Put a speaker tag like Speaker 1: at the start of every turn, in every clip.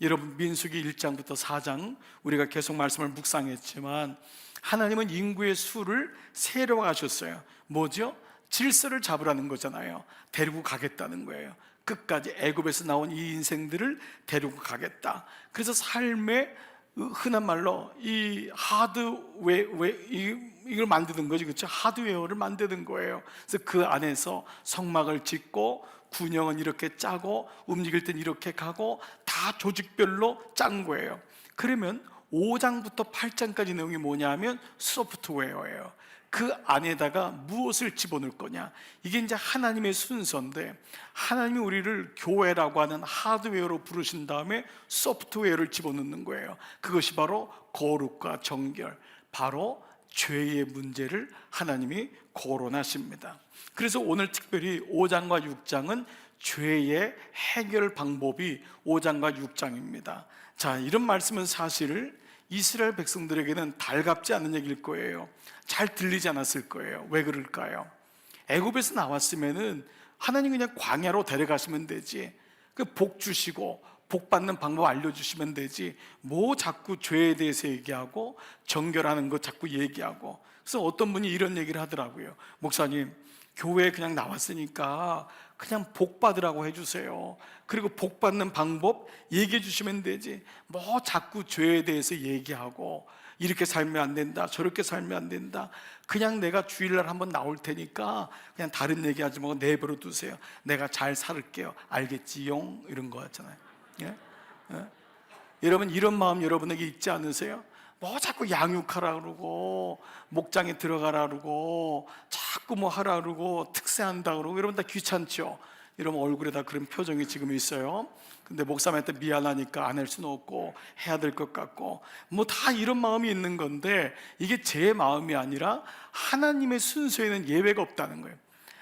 Speaker 1: 여러분, 민수기 1장부터 4장 우리가 계속 말씀을 묵상했지만 하나님은 인구의 수를 세려하셨어요. 뭐죠? 질서를 잡으라는 거잖아요. 데리고 가겠다는 거예요. 끝까지 애굽에서 나온 이 인생들을 데리고 가겠다. 그래서 삶의 흔한 말로 이 이걸 만드는 거죠. 그렇죠? 하드웨어를 만드는 거예요. 그래서 그 안에서 성막을 짓고 군영은 이렇게 짜고 움직일 땐 이렇게 가고 다 조직별로 짠 거예요. 그러면 5장부터 8장까지 내용이 뭐냐면 소프트웨어예요. 그 안에다가 무엇을 집어넣을 거냐, 이게 이제 하나님의 순서인데, 하나님이 우리를 교회라고 하는 하드웨어로 부르신 다음에 소프트웨어를 집어넣는 거예요. 그것이 바로 거룩과 정결, 바로 죄의 문제를 하나님이 거론하십니다. 그래서 오늘 특별히 5장과 6장은 죄의 해결 방법이 5장과 6장입니다. 자, 이런 말씀은 사실 이스라엘 백성들에게는 달갑지 않은 얘기일 거예요. 잘 들리지 않았을 거예요. 왜 그럴까요? 애굽에서 나왔으면은 하나님 그냥 광야로 데려가시면 되지, 그 복 주시고 복 받는 방법 알려주시면 되지, 뭐 자꾸 죄에 대해서 얘기하고 정결하는 거 자꾸 얘기하고. 그래서 어떤 분이 이런 얘기를 하더라고요. 목사님, 교회에 그냥 나왔으니까 그냥 복 받으라고 해주세요. 그리고 복 받는 방법 얘기해 주시면 되지, 뭐 자꾸 죄에 대해서 얘기하고 이렇게 살면 안 된다, 저렇게 살면 안 된다, 그냥 내가 주일날 한번 나올 테니까 그냥 다른 얘기하지 말고 내버려 두세요. 내가 잘 살을게요. 알겠지용? 이런 거 같잖아요. 예? 예? 여러분, 이런 마음 여러분에게 있지 않으세요? 뭐 자꾸 양육하라 그러고 목장에 들어가라 그러고 자꾸 뭐 하라 그러고 특세한다 그러고, 여러분 다 귀찮죠? 여러분 얼굴에 다 그런 표정이 지금 있어요. 근데 목사님한테 미안하니까 안 할 수는 없고 해야 될 것 같고 뭐 다 이런 마음이 있는 건데, 이게 제 마음이 아니라 하나님의 순서에는 예외가 없다는 거예요.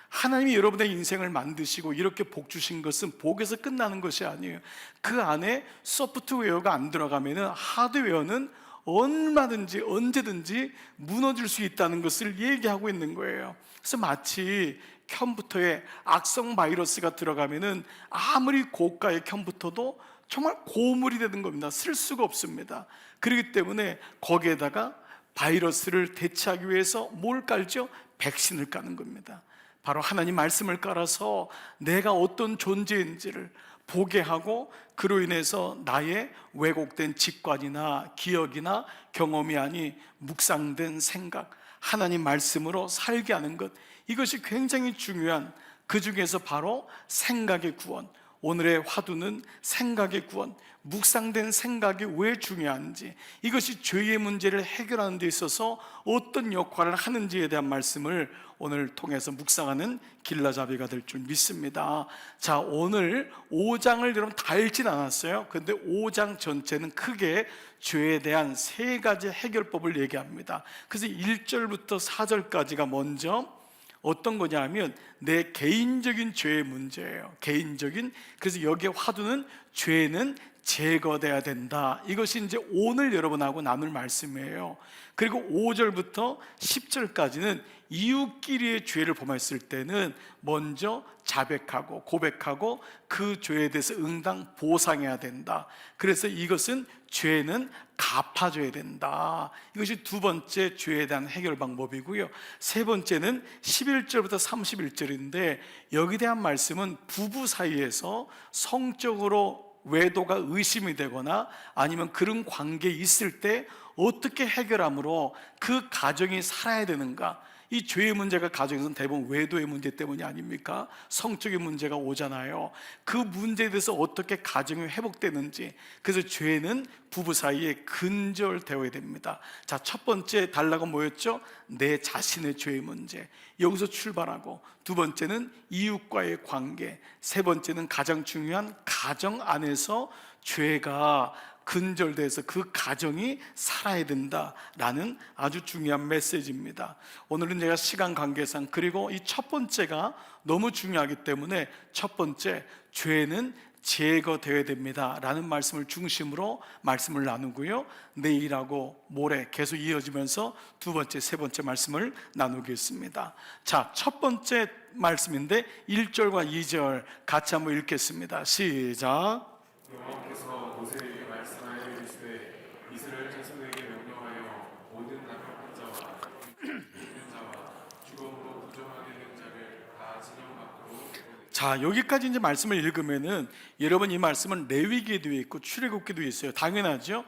Speaker 1: 하나님이 여러분의 인생을 만드시고 이렇게 복 주신 것은 복에서 끝나는 것이 아니에요. 그 안에 소프트웨어가 안 들어가면 하드웨어는 얼마든지 언제든지 무너질 수 있다는 것을 얘기하고 있는 거예요. 그래서 마치 컴퓨터에 악성 바이러스가 들어가면은 아무리 고가의 컴퓨터도 정말 고물이 되는 겁니다. 쓸 수가 없습니다. 그렇기 때문에 거기에다가 바이러스를 대체하기 위해서 뭘 깔죠? 백신을 까는 겁니다. 바로 하나님 말씀을 깔아서 내가 어떤 존재인지를 보게 하고, 그로 인해서 나의 왜곡된 직관이나 기억이나 경험이 아닌 묵상된 생각, 하나님 말씀으로 살게 하는 것, 이것이 굉장히 중요한, 그 중에서 바로 생각의 구원. 오늘의 화두는 생각의 구원, 묵상된 생각이 왜 중요한지, 이것이 죄의 문제를 해결하는 데 있어서 어떤 역할을 하는지에 대한 말씀을 오늘 통해서 묵상하는 길라잡이가 될 줄 믿습니다. 자, 오늘 5장을 여러분 다 읽진 않았어요. 그런데 5장 전체는 크게 죄에 대한 3가지 해결법을 얘기합니다. 그래서 1절부터 4절까지가 먼저 어떤 거냐 하면 내 개인적인 죄의 문제예요. 개인적인. 그래서 여기에 화두는 죄는 제거돼야 된다. 이것이 이제 오늘 여러분하고 나눌 말씀이에요. 그리고 5절부터 10절까지는 이웃끼리의 죄를 범했을 때는 먼저 자백하고 고백하고 그 죄에 대해서 응당 보상해야 된다. 그래서 이것은 죄는 갚아줘야 된다. 이것이 두 번째 죄에 대한 해결 방법이고요. 세 번째는 11절부터 31절인데 여기에 대한 말씀은 부부 사이에서 성적으로 외도가 의심이 되거나 아니면 그런 관계에 있을 때 어떻게 해결함으로 그 가정이 살아야 되는가. 이 죄의 문제가 가정에서는 대부분 외도의 문제 때문이 아닙니까? 성적인 문제가 오잖아요. 그 문제에 대해서 어떻게 가정이 회복되는지. 그래서 죄는 부부 사이에 근절되어야 됩니다. 자, 첫 번째 단락은 뭐였죠? 내 자신의 죄의 문제, 여기서 출발하고, 두 번째는 이웃과의 관계, 세 번째는 가장 중요한 가정 안에서 죄가 근절돼서 그 가정이 살아야 된다라는 아주 중요한 메시지입니다. 오늘은 제가 시간 관계상, 그리고 이 첫 번째가 너무 중요하기 때문에 첫 번째, 죄는 제거되어야 됩니다 라는 말씀을 중심으로 말씀을 나누고요, 내일하고 모레 계속 이어지면서 두 번째, 세 번째 말씀을 나누겠습니다. 자, 첫 번째 말씀인데 1절과 2절 같이 한번 읽겠습니다. 시작.
Speaker 2: 여호와께서 모세에게 말씀하여 이르시되 이스라엘 자손에게 명령하여 모든 나병 환자와 있는 자와 죽음으로 부정하게 된 자를 다 진영 밖으로 내보내라.
Speaker 1: 자, 여기까지 이제 말씀을 읽으면은 여러분 이 말씀은 레위기에도 있고 출애굽기도 있어요. 당연하죠.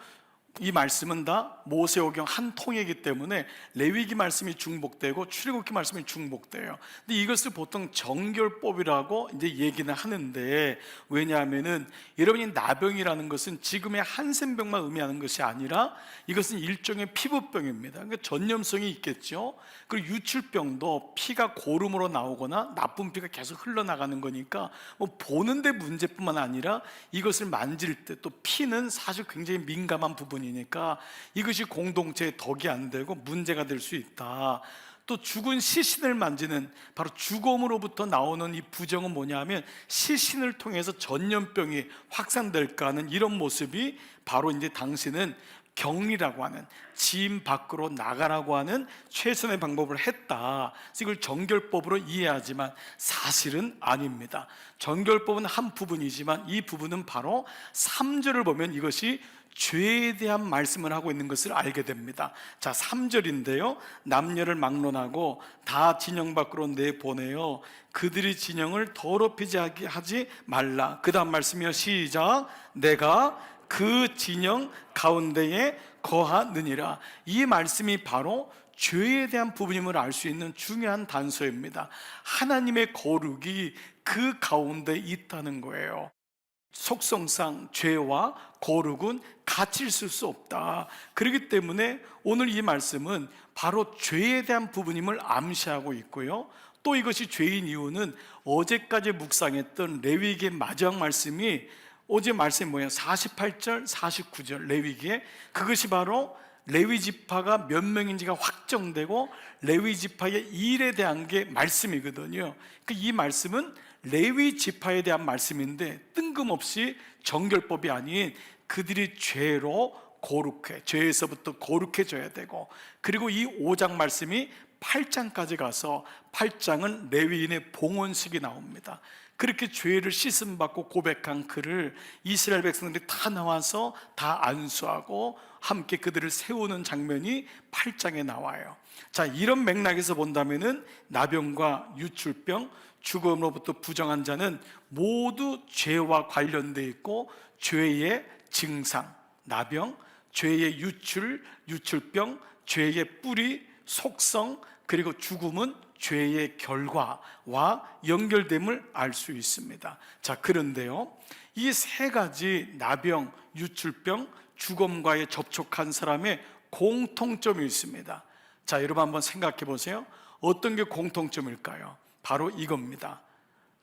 Speaker 1: 이 말씀은 다 모세오경 한 통이기 때문에 레위기 말씀이 중복되고 출애굽기 말씀이 중복돼요. 근데 이것을 보통 정결법이라고 이제 얘기는 하는데, 왜냐하면은 여러분이 나병이라는 것은 지금의 한센병만 의미하는 것이 아니라 이것은 일종의 피부병입니다. 그러니까 전염성이 있겠죠. 그리고 유출병도 피가 고름으로 나오거나 나쁜 피가 계속 흘러나가는 거니까 뭐 보는데 문제뿐만 아니라 이것을 만질 때 또 피는 사실 굉장히 민감한 부분이니까 이것이 공동체에 덕이 안 되고 문제가 될 수 있다. 또 죽은 시신을 만지는, 바로 죽음으로부터 나오는 이 부정은 뭐냐면 시신을 통해서 전염병이 확산될까 하는 이런 모습이 바로 이제 당시는 격리라고 하는, 지임 밖으로 나가라고 하는 최선의 방법을 했다. 그래서 이걸 정결법으로 이해하지만 사실은 아닙니다. 정결법은 한 부분이지만 이 부분은 바로 3절을 보면 이것이 죄에 대한 말씀을 하고 있는 것을 알게 됩니다. 자, 3절인데요. 남녀를 막론하고 다 진영 밖으로 내보내요. 그들이 진영을 더럽히지 하지 말라. 그 다음 말씀이요. 시작. 내가 그 진영 가운데에 거하느니라. 이 말씀이 바로 죄에 대한 부분임을 알 수 있는 중요한 단서입니다. 하나님의 거룩이 그 가운데 있다는 거예요. 속성상 죄와 거룩은 같이 있을 수 없다. 그렇기 때문에 오늘 이 말씀은 바로 죄에 대한 부분임을 암시하고 있고요. 또 이것이 죄인 이유는 어제까지 묵상했던 레위기의 마지막 말씀이, 어제 말씀이 뭐예요? 48절, 49절 레위기에, 그것이 바로 레위 지파가 몇 명인지가 확정되고 레위 지파의 일에 대한 게 말씀이거든요. 그러니까 이 말씀은 레위 지파에 대한 말씀인데 뜬금없이 정결법이 아닌 그들이 죄로 거룩해, 죄에서부터 거룩해져야 되고, 그리고 이 5장 말씀이 8장까지 가서 8장은 레위인의 봉헌식이 나옵니다. 그렇게 죄를 씻음받고 고백한 그를 이스라엘 백성들이 다 나와서 다 안수하고 함께 그들을 세우는 장면이 8장에 나와요. 자, 이런 맥락에서 본다면은 나병과 유출병, 죽음으로부터 부정한 자는 모두 죄와 관련되어 있고, 죄의 증상, 나병, 죄의 유출병, 죄의 뿌리, 속성, 그리고 죽음은 죄의 결과와 연결됨을 알 수 있습니다. 자, 그런데요, 이 세 가지 나병, 유출병, 죽음과의 접촉한 사람의 공통점이 있습니다. 자, 여러분 한번 생각해 보세요. 어떤 게 공통점일까요? 바로 이겁니다.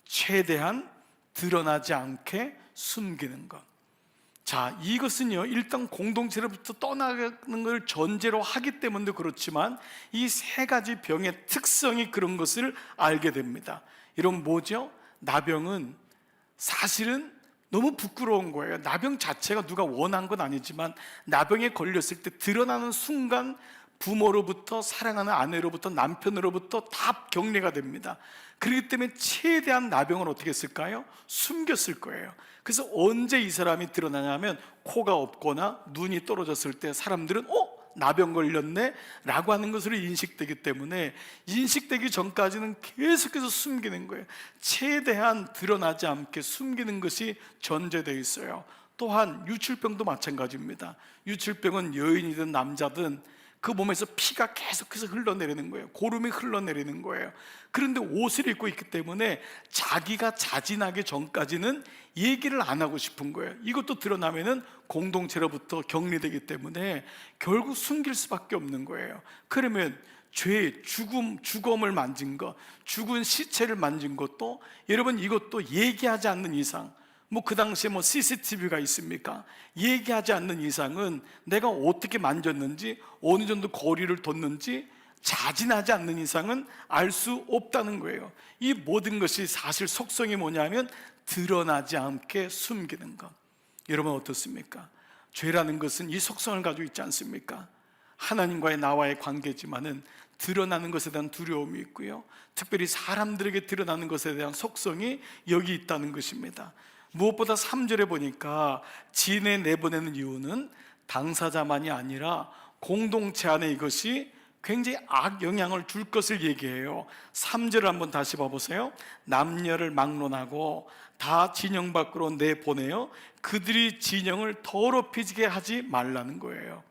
Speaker 1: 최대한 드러나지 않게 숨기는 것. 자, 이것은요, 일단 공동체로부터 떠나가는 걸 전제로 하기 때문도 그렇지만 이 세 가지 병의 특성이 그런 것을 알게 됩니다. 여러분, 뭐죠? 나병은 사실은 너무 부끄러운 거예요. 나병 자체가 누가 원한 건 아니지만 나병에 걸렸을 때 드러나는 순간 부모로부터, 사랑하는 아내로부터, 남편으로부터 다 격리가 됩니다. 그렇기 때문에 최대한 나병을 어떻게 했을까요? 숨겼을 거예요. 그래서 언제 이 사람이 드러나냐면 코가 없거나 눈이 떨어졌을 때 사람들은 나병 걸렸네 라고 하는 것으로 인식되기 때문에 인식되기 전까지는 계속해서 숨기는 거예요. 최대한 드러나지 않게 숨기는 것이 전제되어 있어요. 또한 유출병도 마찬가지입니다. 유출병은 여인이든 남자든 그 몸에서 피가 계속해서 흘러내리는 거예요. 고름이 흘러내리는 거예요. 그런데 옷을 입고 있기 때문에 자기가 자진하기 전까지는 얘기를 안 하고 싶은 거예요. 이것도 드러나면은 공동체로부터 격리되기 때문에 결국 숨길 수밖에 없는 거예요. 그러면 죄, 죽음을 만진 것, 죽은 시체를 만진 것도, 여러분, 이것도 얘기하지 않는 이상, 그 당시에 CCTV가 있습니까? 얘기하지 않는 이상은 내가 어떻게 만졌는지, 어느 정도 거리를 뒀는지 자진하지 않는 이상은 알 수 없다는 거예요. 이 모든 것이 사실 속성이 뭐냐면 드러나지 않게 숨기는 것. 여러분 어떻습니까? 죄라는 것은 이 속성을 가지고 있지 않습니까? 하나님과의 나와의 관계지만은 드러나는 것에 대한 두려움이 있고요, 특별히 사람들에게 드러나는 것에 대한 속성이 여기 있다는 것입니다. 무엇보다 3절에 보니까 진에 내보내는 이유는 당사자만이 아니라 공동체 안에 이것이 굉장히 악영향을 줄 것을 얘기해요. 3절을 한번 다시 봐보세요. 남녀를 막론하고 다 진영 밖으로 내보내요 그들이 진영을 더럽히게 하지 말라는 거예요.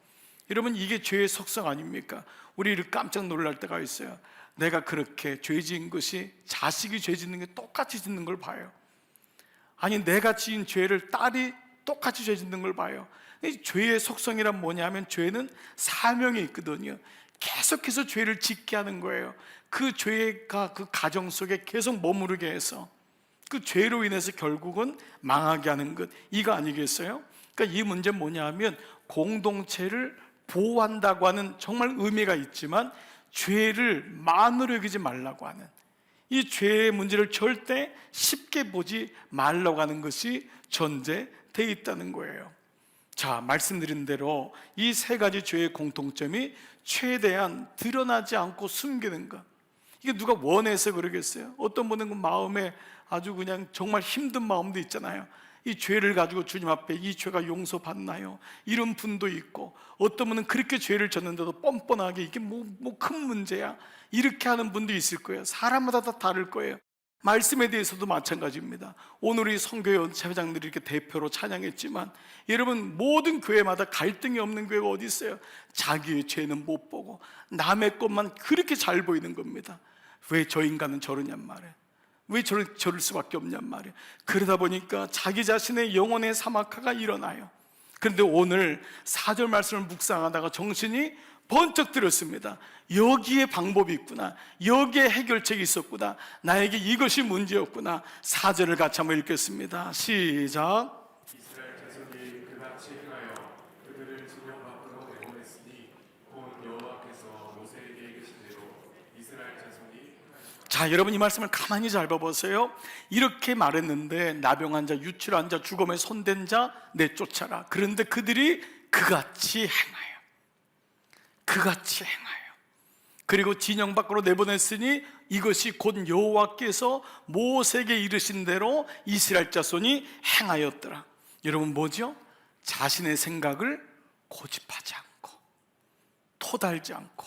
Speaker 1: 여러분, 이게 죄의 속성 아닙니까? 우리를 깜짝 놀랄 때가 있어요. 내가 그렇게 죄 지은 것이 자식이 죄 짓는 게 똑같이 짓는 걸 봐요. 아니, 내가 지은 죄를 딸이 똑같이 죄 짓는 걸 봐요. 이 죄의 속성이란 뭐냐면 죄는 사명이 있거든요. 계속해서 죄를 짓게 하는 거예요. 그 죄가 그 가정 속에 계속 머무르게 해서 그 죄로 인해서 결국은 망하게 하는 것, 이거 아니겠어요? 그러니까 이 문제는 뭐냐면 공동체를 보호한다고 하는 정말 의미가 있지만 죄를 만으로 여기지 말라고 하는, 이 죄의 문제를 절대 쉽게 보지 말라고 하는 것이 전제되어 있다는 거예요. 자, 말씀드린 대로 이 세 가지 죄의 공통점이 최대한 드러나지 않고 숨기는 것. 이게 누가 원해서 그러겠어요? 어떤 분은 그 마음에 아주 그냥 정말 힘든 마음도 있잖아요. 이 죄를 가지고 주님 앞에 이 죄가 용서받나요? 이런 분도 있고, 어떤 분은 그렇게 죄를 졌는데도 뻔뻔하게 이게 뭐 큰 문제야? 이렇게 하는 분도 있을 거예요. 사람마다 다 다를 거예요. 말씀에 대해서도 마찬가지입니다. 오늘 이 선교연체장들이 이렇게 대표로 찬양했지만 여러분, 모든 교회마다 갈등이 없는 교회가 어디 있어요? 자기의 죄는 못 보고 남의 것만 그렇게 잘 보이는 겁니다. 왜 저 인간은 저러냔 말이에요. 왜 저럴 수밖에 없냔 말이에요. 그러다 보니까 자기 자신의 영혼의 사막화가 일어나요. 그런데 오늘 4절 말씀을 묵상하다가 정신이 번쩍 들었습니다. 여기에 방법이 있구나, 여기에 해결책이 있었구나, 나에게 이것이 문제였구나. 4절을 같이 한번 읽겠습니다. 시작.
Speaker 2: 이스라엘 자손이 그같이 행하여 그들을 진영 밖으로 내보냈으니 곧 여호와께서 모세에게 이르신 대로 이스라엘 자손이.
Speaker 1: 자, 여러분, 이 말씀을 가만히 잘 봐보세요. 이렇게 말했는데 나병한 자, 유출한 자, 죽음에 손댄 자 내쫓아라. 그런데 그들이 그같이 행하여, 그같이 행하여, 그리고 진영 밖으로 내보냈으니 이것이 곧 여호와께서 모세에게 이르신 대로 이스라엘 자손이 행하였더라. 여러분, 뭐죠? 자신의 생각을 고집하지 않고 토달지 않고,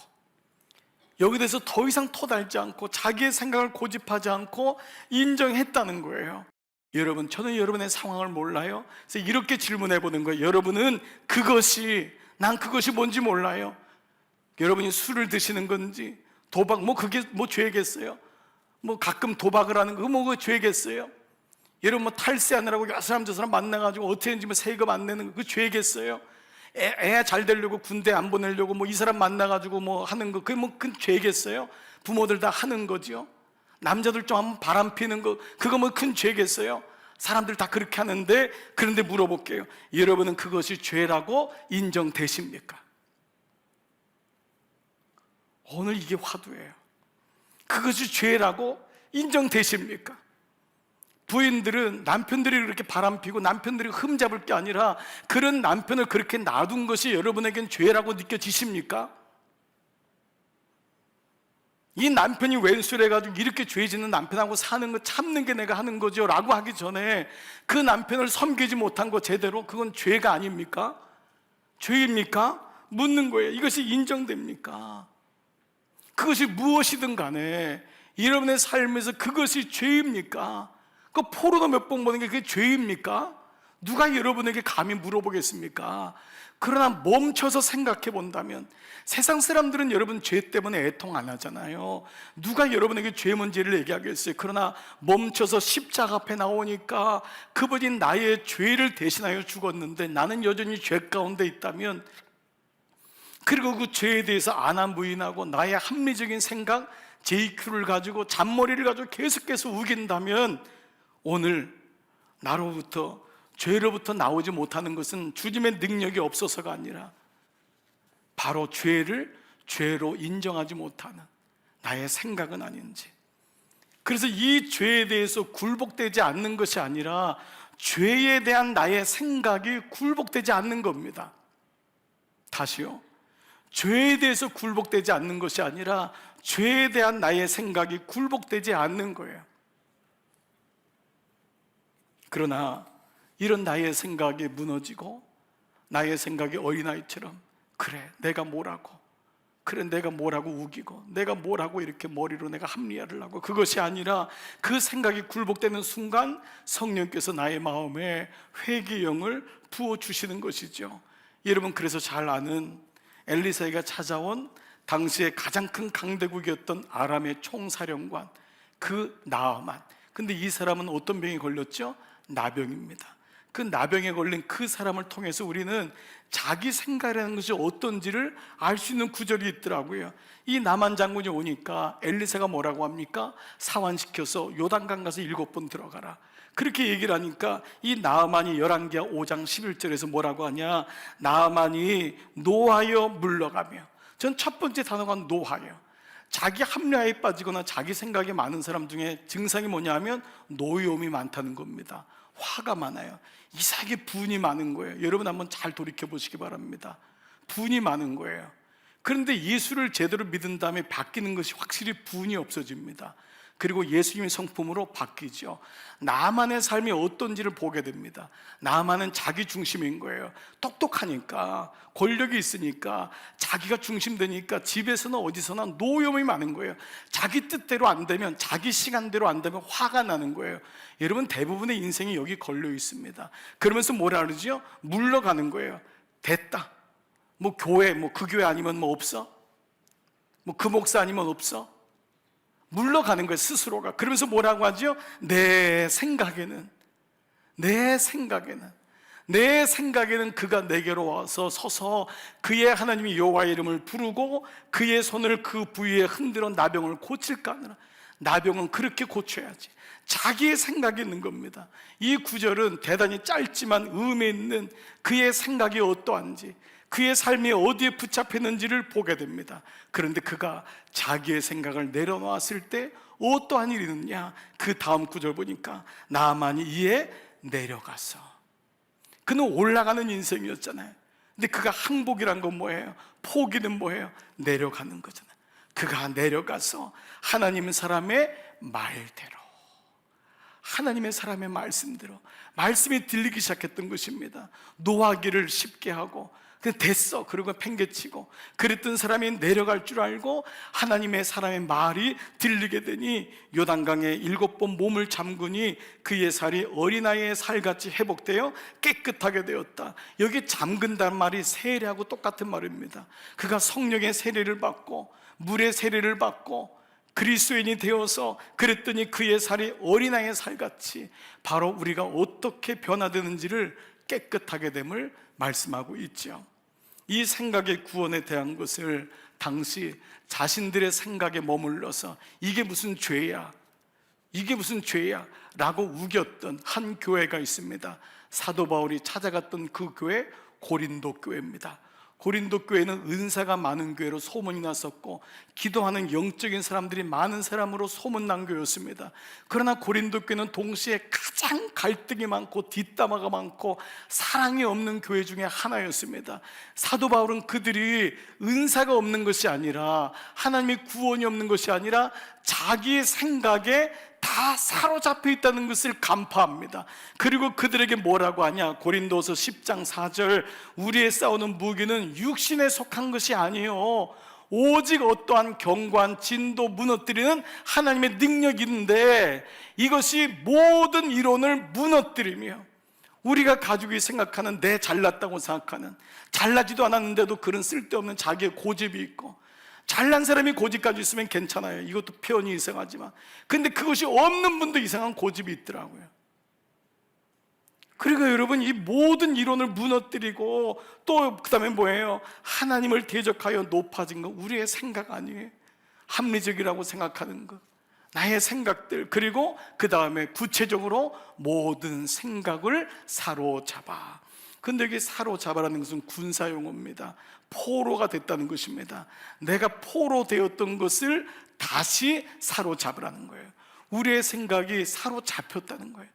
Speaker 1: 여기 대해서 더 이상 토달지 않고 자기의 생각을 고집하지 않고 인정했다는 거예요. 여러분, 저는 여러분의 상황을 몰라요. 그래서 이렇게 질문해 보는 거예요. 여러분은 난 그것이 뭔지 몰라요. 여러분이 술을 드시는 건지, 도박, 그게 죄겠어요? 가끔 도박을 하는 거, 그거 죄겠어요? 여러분, 탈세하느라고 여 사람 저 사람 만나가지고 어떻게 했는지 세금 안 내는 거, 그거 죄겠어요? 애 잘 되려고 군대 안 보내려고 이 사람 만나가지고 하는 거, 그건 죄겠어요? 부모들 다 하는 거죠. 남자들 좀 한번 바람 피는 거, 그거 큰 죄겠어요? 사람들 다 그렇게 하는데, 그런데 물어볼게요. 여러분은 그것이 죄라고 인정되십니까? 오늘 이게 화두예요. 그것이 죄라고 인정되십니까? 부인들은 남편들이 그렇게 바람피고 남편들이 흠잡을 게 아니라 그런 남편을 그렇게 놔둔 것이 여러분에겐 죄라고 느껴지십니까? 이 남편이 왼수래가지고 이렇게 죄 짓는 남편하고 사는 거 참는 게 내가 하는 거죠 라고 하기 전에 그 남편을 섬기지 못한 거 제대로, 그건 죄가 아닙니까? 죄입니까? 묻는 거예요. 이것이 인정됩니까? 그것이 무엇이든 간에 여러분의 삶에서 그것이 죄입니까? 그 포르노 몇 번 보는 게 그게 죄입니까? 누가 여러분에게 감히 물어보겠습니까? 그러나 멈춰서 생각해 본다면, 세상 사람들은 여러분 죄 때문에 애통 안 하잖아요. 누가 여러분에게 죄 문제를 얘기하겠어요? 그러나 멈춰서 십자가 앞에 나오니까 그분이 나의 죄를 대신하여 죽었는데 나는 여전히 죄 가운데 있다면, 그리고 그 죄에 대해서 안한부인하고 나의 합리적인 생각, JQ를 가지고 잔머리를 가지고 계속해서 우긴다면, 오늘 나로부터, 죄로부터 나오지 못하는 것은 주님의 능력이 없어서가 아니라 바로 죄를 죄로 인정하지 못하는 나의 생각은 아닌지, 그래서 이 죄에 대해서 굴복되지 않는 것이 아니라 죄에 대한 나의 생각이 굴복되지 않는 겁니다. 다시요. 죄에 대해서 굴복되지 않는 것이 아니라 죄에 대한 나의 생각이 굴복되지 않는 거예요. 그러나 이런 나의 생각이 무너지고 나의 생각이 어린아이처럼 그래 내가 뭐라고 우기고 내가 뭐라고 이렇게 머리로 내가 합리화를 하고, 그것이 아니라 그 생각이 굴복되는 순간 성령께서 나의 마음에 회개의 영을 부어주시는 것이죠. 여러분, 그래서 잘 아는 엘리사가 찾아온 당시에 가장 큰 강대국이었던 아람의 총사령관 그 나아만, 근데 이 사람은 어떤 병에 걸렸죠? 나병입니다. 그 나병에 걸린 그 사람을 통해서 우리는 자기 생각이라는 것이 어떤지를 알 수 있는 구절이 있더라고요. 이 나만 장군이 오니까 엘리사가 뭐라고 합니까? 사환시켜서 요단강 가서 7번 들어가라, 그렇게 얘기를 하니까 이 나아만이 열왕기하 5장 11절에서 뭐라고 하냐? 나아만이 노하여 물러가며, 전 첫 번째 단어가 노하여, 자기 합리화에 빠지거나 자기 생각이 많은 사람 중에 증상이 뭐냐 하면 노여움이 많다는 겁니다. 화가 많아요. 이상하게 분이 많은 거예요. 여러분 한번 잘 돌이켜 보시기 바랍니다. 분이 많은 거예요. 그런데 예수를 제대로 믿은 다음에 바뀌는 것이 확실히 분이 없어집니다. 그리고 예수님의 성품으로 바뀌죠. 나만의 삶이 어떤지를 보게 됩니다. 나만은 자기 중심인 거예요. 똑똑하니까, 권력이 있으니까, 자기가 중심되니까 집에서나 어디서나 노여움이 많은 거예요. 자기 뜻대로 안 되면, 자기 시간대로 안 되면 화가 나는 거예요. 여러분, 대부분의 인생이 여기 걸려 있습니다. 그러면서 뭐라 그러죠? 물러가는 거예요. 됐다. 뭐 교회, 뭐 그 교회 아니면 뭐 없어? 뭐 그 목사 아니면 없어? 물러가는 거예요, 스스로가. 그러면서 뭐라고 하죠? 내 생각에는 그가 내게로 와서 서서 그의 하나님이 여호와의 이름을 부르고 그의 손을 그 부위에 흔들어 나병을 고칠까 하느라. 나병은 그렇게 고쳐야지. 자기의 생각이 있는 겁니다. 이 구절은 대단히 짧지만 의미 있는 그의 생각이 어떠한지, 그의 삶이 어디에 붙잡혔는지를 보게 됩니다. 그런데 그가 자기의 생각을 내려놓았을 때 어떠한 일이 있느냐? 그 다음 구절 보니까 나아만이 이에 내려가서, 그는 올라가는 인생이었잖아요. 근데 그가 항복이란 건 뭐예요? 포기는 뭐예요? 내려가는 거잖아요. 그가 내려가서 하나님 사람의 말대로, 하나님의 사람의 말씀대로, 말씀이 들리기 시작했던 것입니다. 노하기를 쉽게 하고 그냥 됐어 그러고 팽개치고 그랬던 사람이 내려갈 줄 알고 하나님의 사람의 말이 들리게 되니 요단강에 7번 몸을 잠그니 그의 살이 어린아이의 살같이 회복되어 깨끗하게 되었다. 여기 잠근다는 말이 세례하고 똑같은 말입니다. 그가 성령의 세례를 받고 물의 세례를 받고 그리스도인이 되어서 그랬더니 그의 살이 어린아이의 살같이, 바로 우리가 어떻게 변화되는지를 깨끗하게 됨을 말씀하고 있죠. 이 생각의 구원에 대한 것을 당시 자신들의 생각에 머물러서 이게 무슨 죄야 라고 우겼던 한 교회가 있습니다. 사도 바울이 찾아갔던 그 교회, 고린도 교회입니다. 고린도 교회는 은사가 많은 교회로 소문이 났었고 기도하는 영적인 사람들이 많은 사람으로 소문난 교회였습니다. 그러나 고린도 교회는 동시에 가장 갈등이 많고 뒷담화가 많고 사랑이 없는 교회 중에 하나였습니다. 사도 바울은 그들이 은사가 없는 것이 아니라, 하나님의 구원이 없는 것이 아니라 자기의 생각에 다 사로잡혀 있다는 것을 간파합니다. 그리고 그들에게 뭐라고 하냐? 고린도서 10장 4절, 우리의 싸우는 무기는 육신에 속한 것이 아니에요. 오직 어떠한 견고한 진도 무너뜨리는 하나님의 능력이 있는데, 이것이 모든 이론을 무너뜨리며, 우리가 가지고 생각하는 내 잘났다고 생각하는, 잘나지도 않았는데도 그런 쓸데없는 자기의 고집이 있고, 잘난 사람이 고집 가지고 있으면 괜찮아요. 이것도 표현이 이상하지만, 근데 그것이 없는 분도 이상한 고집이 있더라고요. 그러니까 여러분, 이 모든 이론을 무너뜨리고 또 그 다음에 뭐예요? 하나님을 대적하여 높아진 거, 우리의 생각 아니에요. 합리적이라고 생각하는 것, 나의 생각들, 그리고 그 다음에 구체적으로 모든 생각을 사로잡아. 근데 여기 사로잡아라는 것은 군사용어입니다. 포로가 됐다는 것입니다. 내가 포로 되었던 것을 다시 사로잡으라는 거예요. 우리의 생각이 사로잡혔다는 거예요.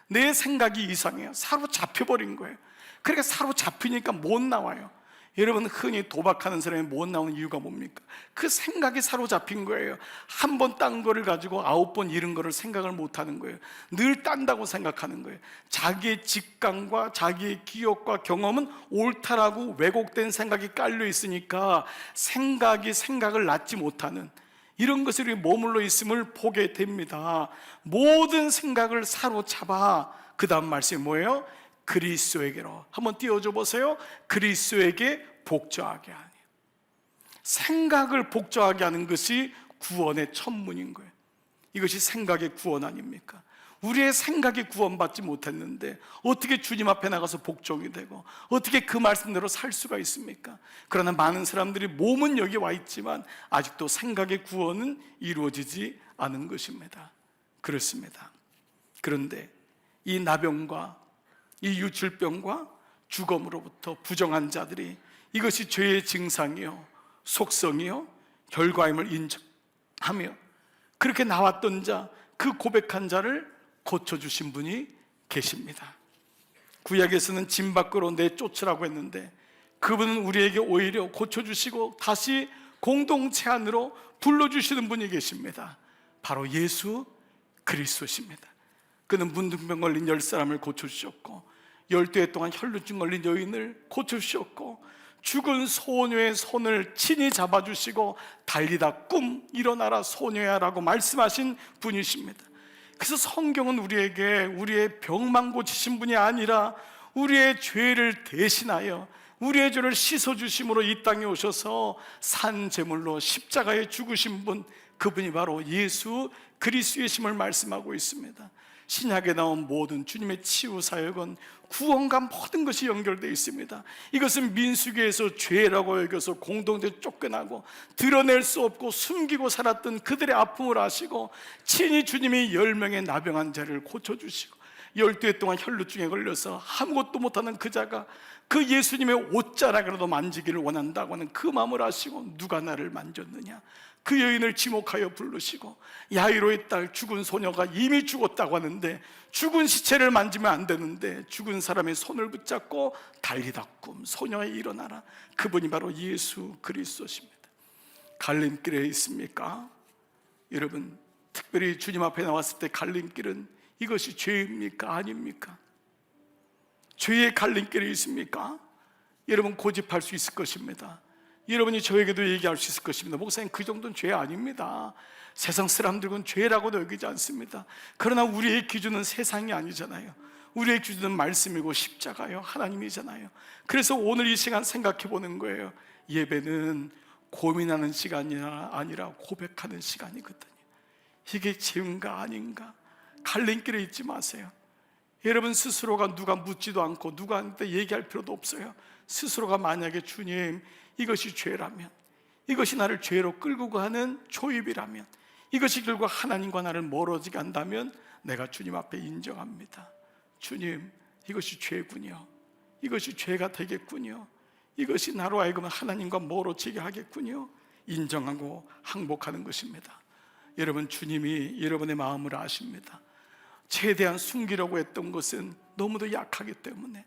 Speaker 1: 내 생각이 이상해요. 사로잡혀버린 거예요. 그러니까 사로잡히니까 못 나와요. 여러분, 흔히 도박하는 사람이 못 나오는 이유가 뭡니까? 그 생각이 사로잡힌 거예요. 한 번 딴 거를 가지고 9번 잃은 거를 생각을 못 하는 거예요. 늘 딴다고 생각하는 거예요. 자기의 직감과 자기의 기억과 경험은 옳다라고 왜곡된 생각이 깔려 있으니까 생각을 낳지 못하는 이런 것들이 머물러 있음을 보게 됩니다. 모든 생각을 사로잡아, 그 다음 말씀이 뭐예요? 그리스도에게로. 한번 띄워줘 보세요. 그리스도에게 복종하게 하니. 생각을 복종하게 하는 것이 구원의 첫문인 거예요. 이것이 생각의 구원 아닙니까? 우리의 생각이 구원받지 못했는데 어떻게 주님 앞에 나가서 복종이 되고 어떻게 그 말씀대로 살 수가 있습니까? 그러나 많은 사람들이 몸은 여기 와 있지만 아직도 생각의 구원은 이루어지지 않은 것입니다. 그렇습니다. 그런데 이 나병과 이 유출병과 죽음으로부터 부정한 자들이 이것이 죄의 증상이요 속성이요 결과임을 인정하며 그렇게 나왔던 자, 그 고백한 자를 고쳐주신 분이 계십니다. 구약에서는 짐 밖으로 내쫓으라고 했는데 그분은 우리에게 오히려 고쳐주시고 다시 공동체 안으로 불러주시는 분이 계십니다. 바로 예수 그리스도십니다. 그는 문둥병 걸린 10사람을 고쳐주셨고 12해 동안 혈루증 걸린 여인을 고쳐주셨고 죽은 소녀의 손을 친히 잡아주시고 달리다 꿈 일어나라 소녀야 라고 말씀하신 분이십니다. 그래서 성경은 우리에게 우리의 병만 고치신 분이 아니라 우리의 죄를 대신하여 우리의 죄를 씻어주심으로 이 땅에 오셔서 산 제물로 십자가에 죽으신 분, 그분이 바로 예수 그리스도의 심을 말씀하고 있습니다. 신약에 나온 모든 주님의 치유 사역은 구원과 모든 것이 연결되어 있습니다. 이것은 민수기에서 죄라고 여겨서 공동체 쫓겨나고 드러낼 수 없고 숨기고 살았던 그들의 아픔을 아시고 친히 주님이 10명의 나병한 자를 고쳐주시고 12해 동안 혈루증에 걸려서 아무것도 못하는 그 자가 그 예수님의 옷자락이라도 만지기를 원한다고 하는 그 마음을 아시고 누가 나를 만졌느냐, 그 여인을 지목하여 부르시고 야이로의 딸 죽은 소녀가 이미 죽었다고 하는데 죽은 시체를 만지면 안 되는데 죽은 사람의 손을 붙잡고 달리다 꿈 소녀에 일어나라. 그분이 바로 예수 그리스도십니다. 갈림길에 있습니까? 여러분, 특별히 주님 앞에 나왔을 때 갈림길은 이것이 죄입니까? 아닙니까? 죄의 갈림길에 있습니까? 여러분, 고집할 수 있을 것입니다. 여러분이 저에게도 얘기할 수 있을 것입니다. 목사님, 그 정도는 죄 아닙니다. 세상 사람들은 죄라고도 여기지 않습니다. 그러나 우리의 기준은 세상이 아니잖아요. 우리의 기준은 말씀이고 십자가요 하나님이잖아요. 그래서 오늘 이 시간 생각해 보는 거예요. 예배는 고민하는 시간이 아니라 고백하는 시간이거든요. 이게 죄인가 아닌가 갈림길에 있지 마세요. 여러분 스스로가 누가 묻지도 않고 누구한테 얘기할 필요도 없어요. 스스로가 만약에 주님 이것이 죄라면, 이것이 나를 죄로 끌고 가는 초입이라면, 이것이 결국 하나님과 나를 멀어지게 한다면 내가 주님 앞에 인정합니다. 주님, 이것이 죄군요. 이것이 죄가 되겠군요. 이것이 나로 하여금 하나님과 멀어지게 하겠군요. 인정하고 항복하는 것입니다. 여러분, 주님이 여러분의 마음을 아십니다. 최대한 숨기려고 했던 것은 너무도 약하기 때문에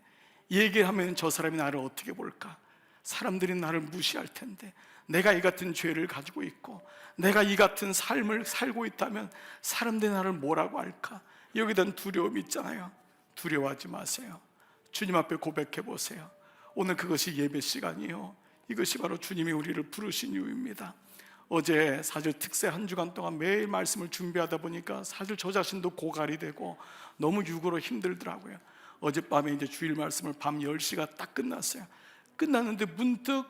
Speaker 1: 얘기하면 저 사람이 나를 어떻게 볼까? 사람들이 나를 무시할 텐데 내가 이 같은 죄를 가지고 있고 내가 이 같은 삶을 살고 있다면 사람들이 나를 뭐라고 할까? 여기에 대한 두려움이 있잖아요. 두려워하지 마세요. 주님 앞에 고백해 보세요. 오늘 그것이 예배 시간이요, 이것이 바로 주님이 우리를 부르신 이유입니다. 어제 사실 특세 한 주간 동안 매일 말씀을 준비하다 보니까 사실 저 자신도 고갈이 되고 너무 육으로 힘들더라고요. 어젯밤에 이제 주일 말씀을 밤 10시가 딱 끝났어요. 끝났는데 문득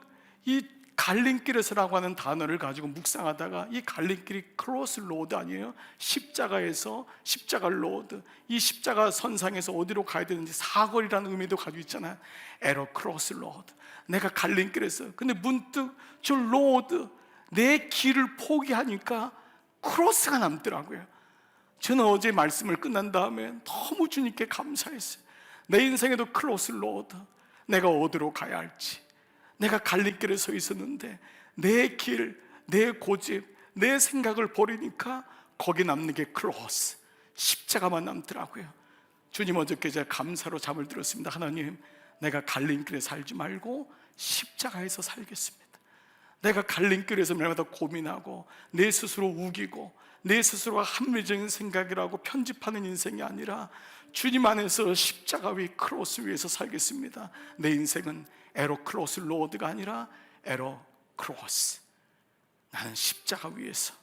Speaker 1: 이 갈림길에서라고 하는 단어를 가지고 묵상하다가 이 갈림길이 크로스 로드 아니에요? 십자가에서 십자가 로드, 이 십자가 선상에서 어디로 가야 되는지 사거리라는 의미도 가지고 있잖아요. 에러 크로스 로드, 내가 갈림길에서. 근데 문득 저 로드, 내 길을 포기하니까 크로스가 남더라고요. 저는 어제 말씀을 끝난 다음에 너무 주님께 감사했어요. 내 인생에도 크로스 로드, 내가 어디로 가야 할지, 내가 갈림길에 서 있었는데 내 길, 내 고집, 내 생각을 버리니까 거기 남는 게 크로스, 십자가만 남더라고요. 주님, 어저께 제가 감사로 잠을 들었습니다. 하나님, 내가 갈림길에 살지 말고 십자가에서 살겠습니다. 내가 갈림길에서 매일마다 고민하고 내 스스로 우기고 내 스스로가 합리적인 생각이라고 편집하는 인생이 아니라 주님 안에서 십자가 위 크로스 위에서 살겠습니다. 내 인생은 에로 크로스 로드가 아니라 에로 크로스, 나는 십자가 위에서.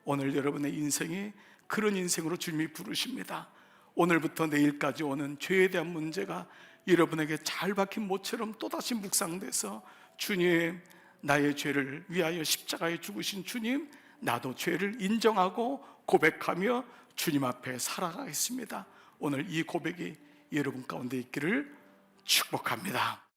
Speaker 1: 오늘 여러분의 인생이 그런 인생으로 주님이 부르십니다. 오늘부터 내일까지 오는 죄에 대한 문제가 여러분에게 잘 박힌 못처럼 또다시 묵상돼서 주님, 나의 죄를 위하여 십자가에 죽으신 주님, 나도 죄를 인정하고 고백하며 주님 앞에 살아가겠습니다. 오늘 이 고백이 여러분 가운데 있기를 축복합니다.